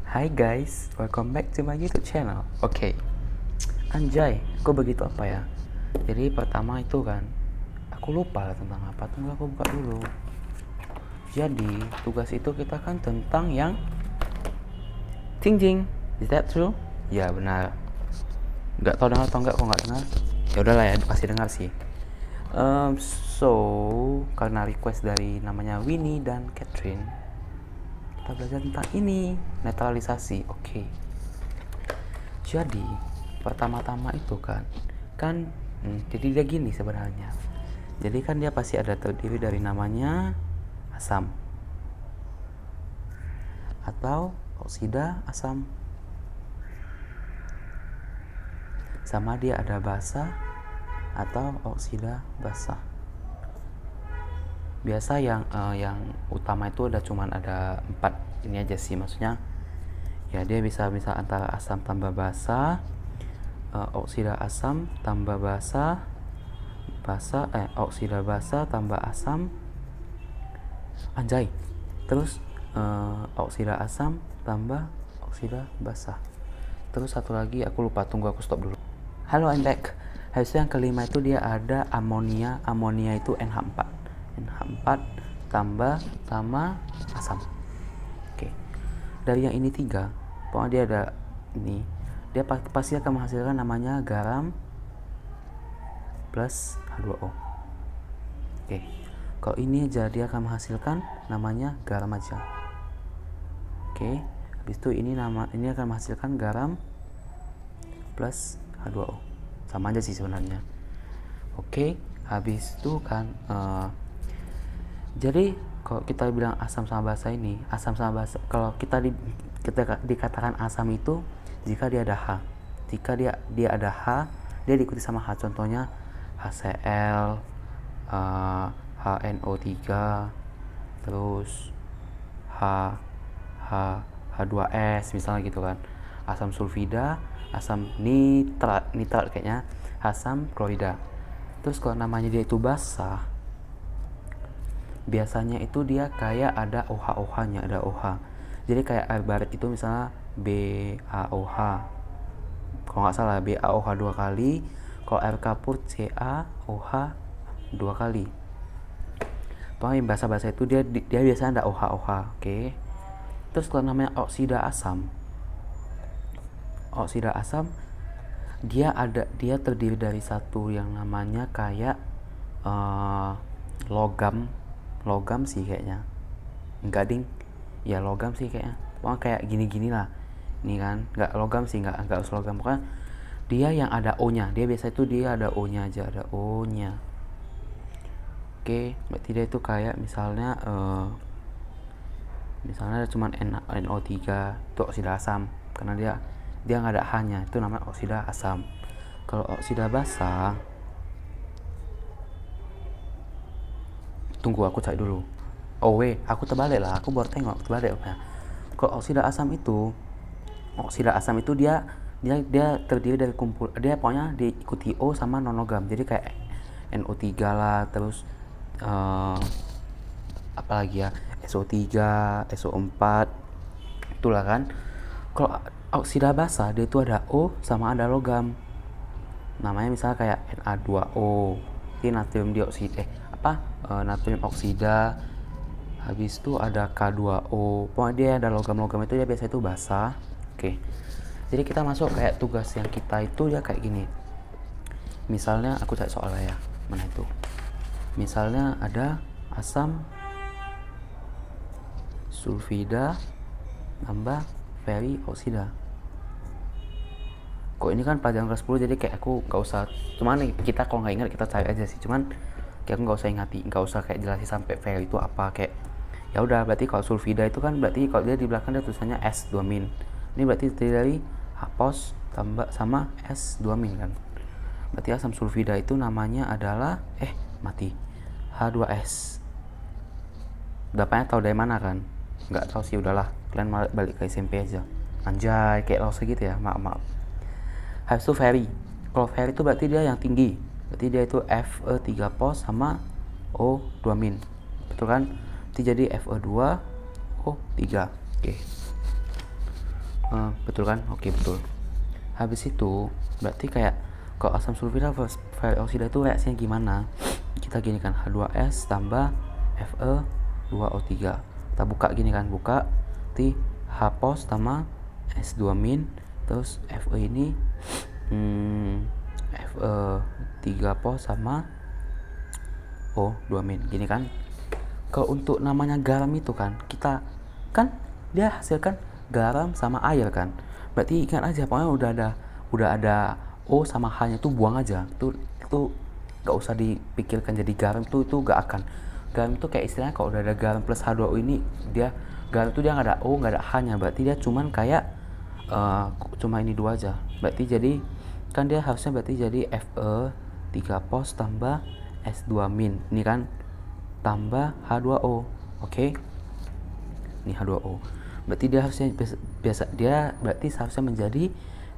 Hai guys, welcome back to my YouTube channel. Oke, anjay, kok begitu apa ya? Jadi pertama itu kan, aku lupa lah tentang apa. Tunggu aku buka dulu. Jadi tugas itu kita kan tentang yang Ting Ting. Is that true? Ya benar. Gak tau dengar atau enggak, kok nggak dengar? Ya udahlah ya, pasti dengar sih. So karena request dari namanya Winnie dan Catherine, kita belajar tentang ini, netralisasi. Oke. Jadi pertama-tama itu jadi dia gini sebenarnya. Jadi kan dia pasti ada terdiri dari namanya asam atau oksida asam, sama dia ada basa atau oksida basa. Biasa yang utama itu cuman ada 4 ini aja sih, maksudnya ya dia bisa antara asam tambah basa, oksida asam tambah basa, oksida basa tambah asam, anjay, terus oksida asam tambah oksida basa. Terus satu lagi aku lupa, tunggu aku stop dulu. Halo, I'm back. Habis itu yang kelima itu dia ada amonia. Amonia itu NH4 tambah sama asam. Oke. Dari yang ini 3, pokoknya dia ada ini, dia pasti akan menghasilkan namanya garam plus H2O. Oke. Kalau ini aja dia akan menghasilkan namanya garam aja. Oke. Habis itu ini akan menghasilkan garam plus H2O. Sama aja sih sebenarnya. Oke. Habis itu kan jadi kalau kita bilang asam sama basa ini, asam sama basa, kalau kita dikatakan asam itu jika dia ada H. Jika dia ada H, dia diikuti sama H. Contohnya HCl, HNO3, terus H2S misalnya gitu kan. Asam sulfida, asam nitrat kayaknya, asam klorida. Terus kalau namanya dia itu basa, biasanya itu dia kayak ada OH-OH-nya, ada OH. Jadi kayak air baret itu misalnya BaOH. Kalau nggak salah BaOH 2 kali, kalau air kapur CaOH 2 kali. Pokoknya bahasa-bahasa itu dia biasanya ada OH-OH, oke. Terus kalau namanya oksida asam dia terdiri dari satu yang namanya kayak logam sih kayaknya, enggak ding, ya logam sih kayaknya, pokoknya kayak gini lah ini kan, enggak logam sih, enggak harus logam, pokoknya dia yang ada O nya, dia biasa itu dia ada O nya aja, ada O nya. Oke, berarti dia itu kayak misalnya cuman NO3 itu oksida asam, karena dia nggak ada H nya, itu namanya oksida asam. Kalau oksida basa, tunggu aku cari dulu. Aku terbalik lah, aku baru tengok terbalik apa. Kalau oksida asam itu dia terdiri dari kumpul, dia pokoknya diikuti O sama non-logam. Jadi kayak NO3 lah, terus apalagi ya, SO3, SO4, itulah kan. Kalau oksida basa dia itu ada O sama ada logam. Namanya misalnya kayak Na2O, ini natrium dioksida, natrium oksida. Habis itu ada K2O. Pokoknya dia ada logam-logam itu, dia biasa itu basa. Oke. Jadi kita masuk kayak tugas yang kita itu ya kayak gini. Misalnya aku cari soalnya ya. Mana itu? Misalnya ada asam sulfida tambah ferrioksida. Kok ini kan pelajaran kelas 10, jadi kayak aku nggak usah, cuman kita kalau nggak ingat kita cari aja sih, cuman kayak aku nggak usah kayak jelasin sampai ferro itu apa, kayak ya udah. Berarti kalau sulfida itu kan berarti kalau dia di belakang dia tulisannya S2-. Ini berarti terdiri dari H+ tambah sama S2- kan. Berarti asam sulfida itu namanya adalah H2S. Bapaknya tahu dari mana kan? Nggak tahu sih, udahlah, kalian balik ke SMP aja. Anjay, kayak langsung gitu ya, maaf. Habis itu ferri. Kalau ferri itu berarti dia yang tinggi. Berarti dia itu Fe3+ sama O2-. Betul kan? Berarti jadi Fe2O3. Oke. Betul kan? Oke, betul. Habis itu berarti kayak kalau asam sulfida versus oksida itu reaksinya gimana? Kita gini kan, H2S tambah Fe2O3. Kita buka gini kan, buka T H pos tambah S2 min, terus Fe ini Fe3 pos sama O2 min, gini kan. Kalau untuk namanya garam itu kan, kita kan dia hasilkan garam sama air kan. Berarti ingat aja, pokoknya udah ada O sama H nya tuh buang aja. Itu gak usah dipikirkan jadi garam itu gak akan. Garam itu kayak istilahnya kalau udah ada garam plus H2O ini, dia garam itu dia nggak ada O nggak ada H nya, berarti dia cuman kayak cuma ini dua aja. Berarti jadi kan dia harusnya berarti jadi Fe3 pos tambah S2 min, ini kan tambah H2O. Oke. Ini H2O. Berarti dia harusnya berarti seharusnya menjadi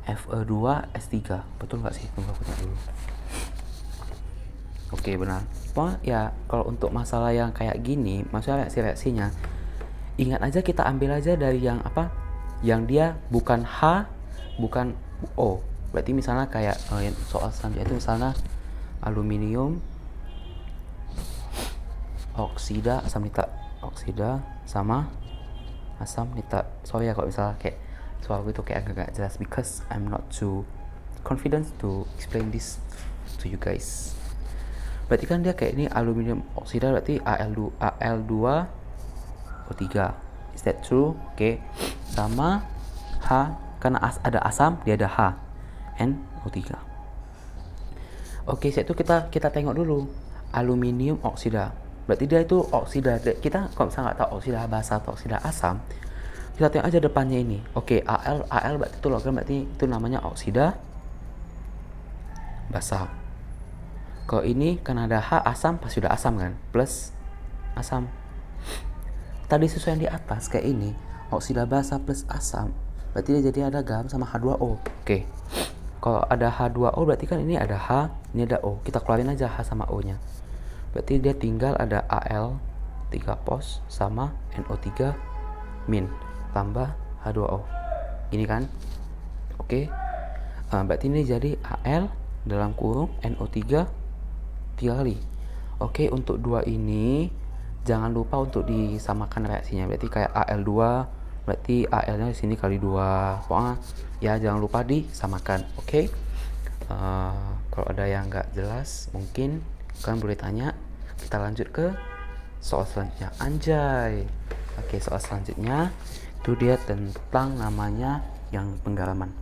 Fe2S3. Betul nggak sih? Tunggu aku cek dulu. Oke, benar. Ya kalau untuk masalah yang kayak gini, maksudnya reaksinya, ingat aja kita ambil aja dari yang apa? Yang dia bukan H, bukan O. Berarti misalnya kayak soal selanjutnya itu misalnya aluminium oksida asam nitrat, oksida sama asam nitrat. Sorry ya kalau misalnya kayak soal itu kayak agak jelas, because I'm not too confident to explain this to you guys. Berarti kan dia kayak ini aluminium oksida, berarti Al2O3. Is that true? Oke. Sama H, karena ada asam dia ada H, NO3. Oke, itu kita tengok dulu aluminium oksida. Berarti dia itu oksida. Kita kalau misalnya nggak tahu oksida basa atau oksida asam, kita tengok aja depannya ini. Oke, Al berarti itu logam, berarti itu namanya oksida basa. Kalau ini karena ada H asam, pasti udah asam kan, plus asam. Tadi sesuai yang di atas kayak ini, oksida basa plus asam, berarti dia jadi ada garam sama H2O. Oke. Kalau ada H2O berarti kan ini ada H, ini ada O. Kita keluarin aja H sama O nya. Berarti dia tinggal ada Al3 pos sama NO3 min tambah H2O. Gini kan? Oke. Berarti ini jadi Al dalam kurung NO3 3 kali. Oke, untuk 2 ini jangan lupa untuk disamakan reaksinya. Berarti kayak Al2, berarti Al-nya di sini kali 2. Pokoknya ya jangan lupa disamakan. Oke. Kalau ada yang nggak jelas mungkin kalian boleh tanya. Kita lanjut ke soal selanjutnya. Anjay. Oke, soal selanjutnya itu dia tentang namanya yang penggaraman.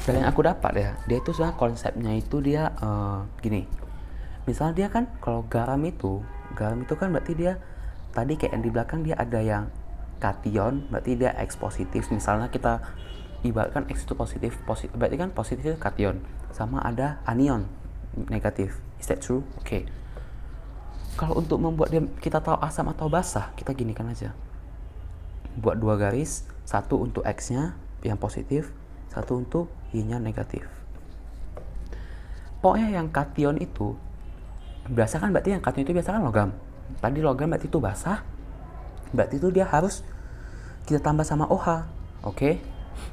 Dari yang aku dapat ya, dia itu sebenarnya konsepnya itu dia gini. Misalnya dia kan kalau garam itu kan berarti dia tadi kayak yang di belakang dia ada yang kation, berarti dia X positif. Misalnya kita ibaratkan X itu positif, berarti kan positif itu kation, sama ada anion negatif. Is that true? Oke. Kalau untuk membuat dia kita tahu asam atau basah, kita ginikan aja. Buat 2 garis, satu untuk X-nya yang positif, satu untuk Y-nya negatif. Pokoknya yang kation itu biasa kan, berarti yang kation itu biasa kan logam. Tadi logam berarti itu basah, berarti itu dia harus kita tambah sama OH. Oke.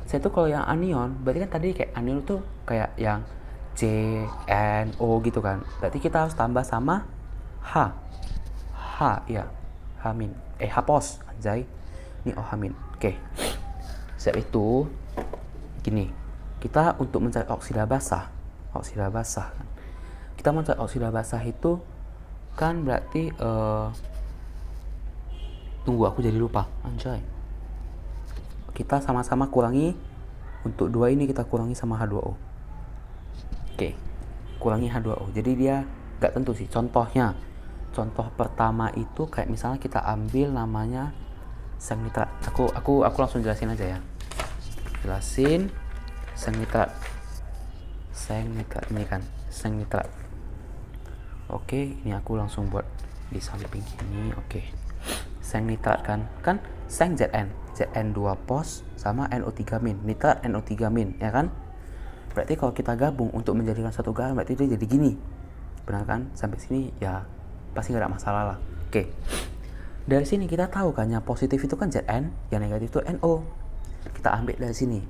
Saya tuh kalau yang anion, berarti kan tadi kayak anion itu kayak yang CNO gitu kan. Berarti kita harus tambah sama H. Ya. H min. H pos. Anjay. Ini OH min. Oke. Setelah itu gini. Kita untuk mencari oksida basah kan. Kita mencari oksida basah itu kan berarti tunggu aku jadi lupa. Anjay. Kita sama-sama kurangi, untuk 2 ini kita kurangi sama H2O. Oke. Kurangi H2O. Jadi dia gak tentu sih. Contohnya, contoh pertama itu kayak misalnya kita ambil namanya seng nitrat. Aku langsung jelasin aja ya. Jelasin seng nitrat ini kan, seng nitrat. Oke, ini aku langsung buat di samping ini. Oke. Seng nitrat kan seng Zn2 pos sama NO3 min, nitrat NO3 min, ya kan? Berarti kalau kita gabung untuk menjadikan satu garam, berarti dia jadi gini. Benar kan? Sampai sini ya pasti gak ada masalah lah. Oke. Dari sini kita tahu kan yang positif itu kan Zn, yang negatif itu NO. Kita ambil dari sini.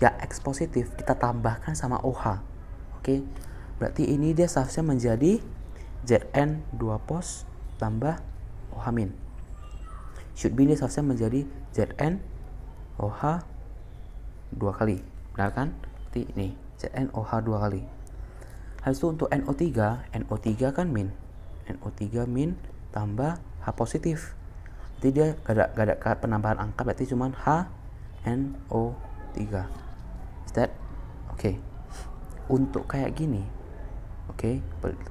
Ya X positif kita tambahkan sama OH. Oke. Berarti ini dia seharusnya menjadi Zn 2 pos tambah OH min. Should be dia seharusnya menjadi Zn OH 2 kali. Benar kan? Berarti ini Zn OH 2 kali. Habis itu untuk NO3 kan min. NO3 min tambah H positif. Jadi dia gak ada penambahan angka, berarti cuma HNO3. Is that? Oke. Untuk kayak gini. Oke,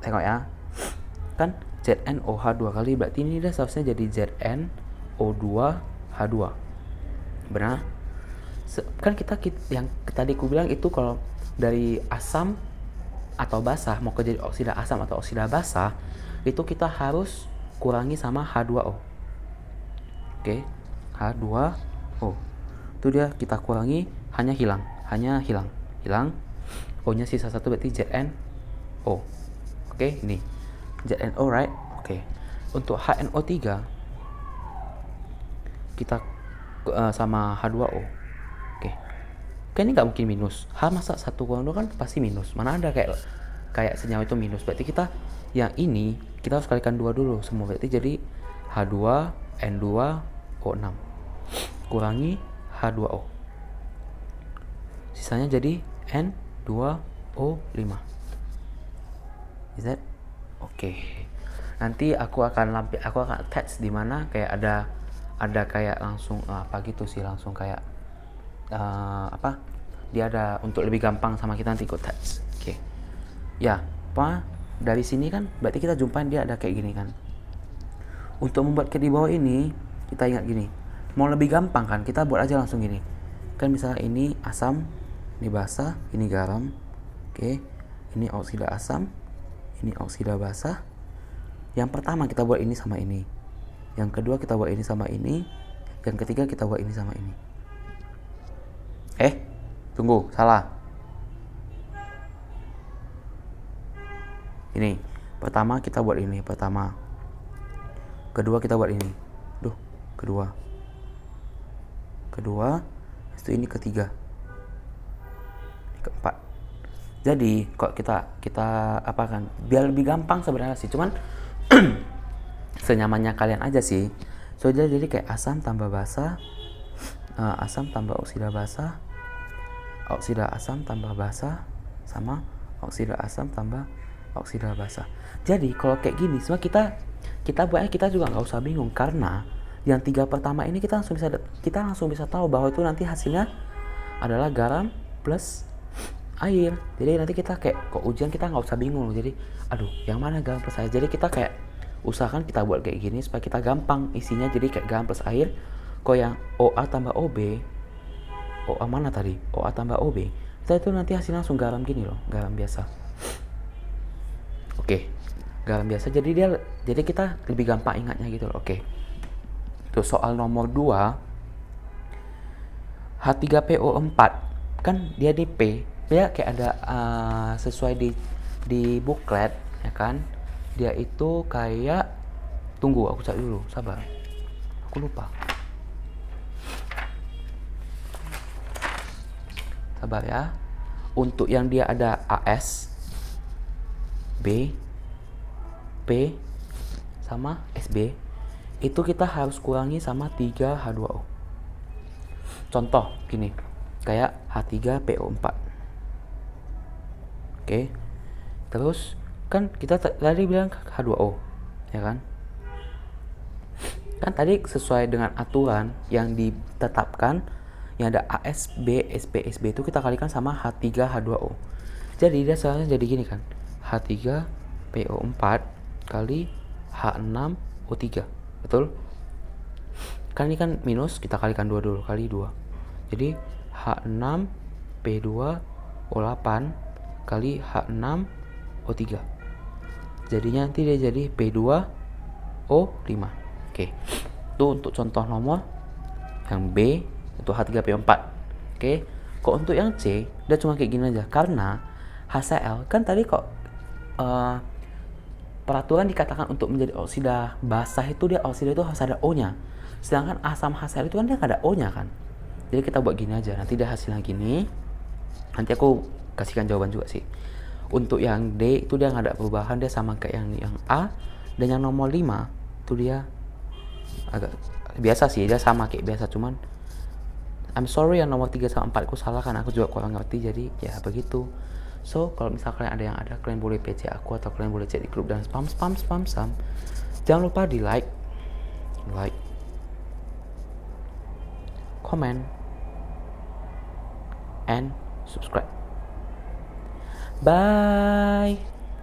tengok ya. Kan ZnOH 2 kali, berarti ini dia seharusnya jadi ZnO2H2. Benar? Kan kita yang tadi aku bilang itu kalau dari asam atau basah mau ke jadi oksida asam atau oksida basah, itu kita harus kurangi sama H2O. Oke, H2O. Itu dia kita kurangi, hanya hilang. O-nya sisa 1 berarti ZnO. Oke, ini ZnO, right? Oke. Untuk HNO3 kita sama H2O. Oke. Kan ini nggak mungkin minus. H masa 1 kurang 2 kan pasti minus. Mana ada kayak senyawa itu minus. Berarti kita yang ini kita harus kalikan 2 dulu semua. Berarti jadi H2N2O6 kurangi H2O. Sisanya jadi N2O5. Is that? Oke. Nanti aku akan attach di mana kayak ada kayak langsung apa gitu sih, langsung kayak dia ada untuk lebih gampang sama kita nanti ikut touch. Oke. Ya, dari sini kan berarti kita jumpain dia ada kayak gini kan. Untuk membuat ke di bawah ini kita ingat gini. Mau lebih gampang kan, kita buat aja langsung gini. Kan misalnya ini asam, ini basah, ini garam. Oke. Ini oksida asam, ini oksida basah. Yang pertama kita buat ini sama ini. Yang kedua kita buat ini sama ini. Yang ketiga kita buat ini sama ini. Tunggu, salah. Ini, pertama kita buat ini, pertama. Kedua kita buat ini. Kedua. Itu ini ketiga. Ini keempat. Jadi, kok kita apa kan? Biar lebih gampang sebenarnya sih, cuman senyamannya kalian aja sih. So jadi kayak asam tambah basah, asam tambah oksida basah, oksida asam tambah basah, sama oksida asam tambah oksida basah. Jadi kalau kayak gini semua kita buatnya kita juga nggak usah bingung, karena yang 3 pertama ini kita langsung bisa tahu bahwa itu nanti hasilnya adalah garam plus air. Jadi nanti kita kayak kok ujian kita nggak usah bingung. Jadi yang mana garam plus air. Jadi kita kayak usahakan kita buat kayak gini supaya kita gampang isinya. Jadi kayak garam plus air. Kok yang OA tambah OB, OA mana tadi? OA tambah OB. Kita itu nanti hasilnya langsung garam gini loh, garam biasa. Oke, garam biasa. Jadi kita lebih gampang ingatnya gitu loh. Oke. Tuh soal nomor 2. H3PO4 kan dia di P. Dia kayak ada sesuai di booklet ya kan. Dia itu kayak tunggu aku cari dulu, sabar. Aku lupa. Sabar ya. Untuk yang dia ada AS, B, P, sama SB, itu kita harus kurangi sama 3H2O. Contoh gini, kayak H3PO4. Oke. Terus kan kita tadi bilang H2O, ya kan? Kan tadi sesuai dengan aturan yang ditetapkan, yang ada AS, B, SB, SB itu kita kalikan sama H3H2O. Jadi dia seharusnya jadi gini kan. H3PO4 kali H6O3. Betul? Kan ini kan minus, kita kalikan 2 dulu, kali 2. Jadi H6P2O8 kali H6O3. Jadinya nanti dia jadi P2O5. Oke. Itu untuk contoh nomor yang B untuk H3PO4. Oke. Kok untuk yang C udah cuma kayak gini aja, karena HCl kan tadi kok peraturan dikatakan untuk menjadi oksida basah itu dia oksida itu harus ada O-nya. Sedangkan asam HCl itu kan dia nggak ada O-nya kan. Jadi kita buat gini aja. Nanti dia hasilnya gini. Nanti aku kasihkan jawaban juga sih. Untuk yang D itu dia nggak ada perubahan, dia sama kayak yang A. Dan yang nomor 5 itu dia agak biasa sih, dia sama kayak biasa, cuman I'm sorry yang nomor 3 sama 4 aku salah kan, aku juga kurang ngerti, jadi ya begitu. So kalau misalnya kalian ada kalian boleh PC aku atau kalian boleh cek di grup dan spam. Jangan lupa di like, comment, and subscribe. Bye.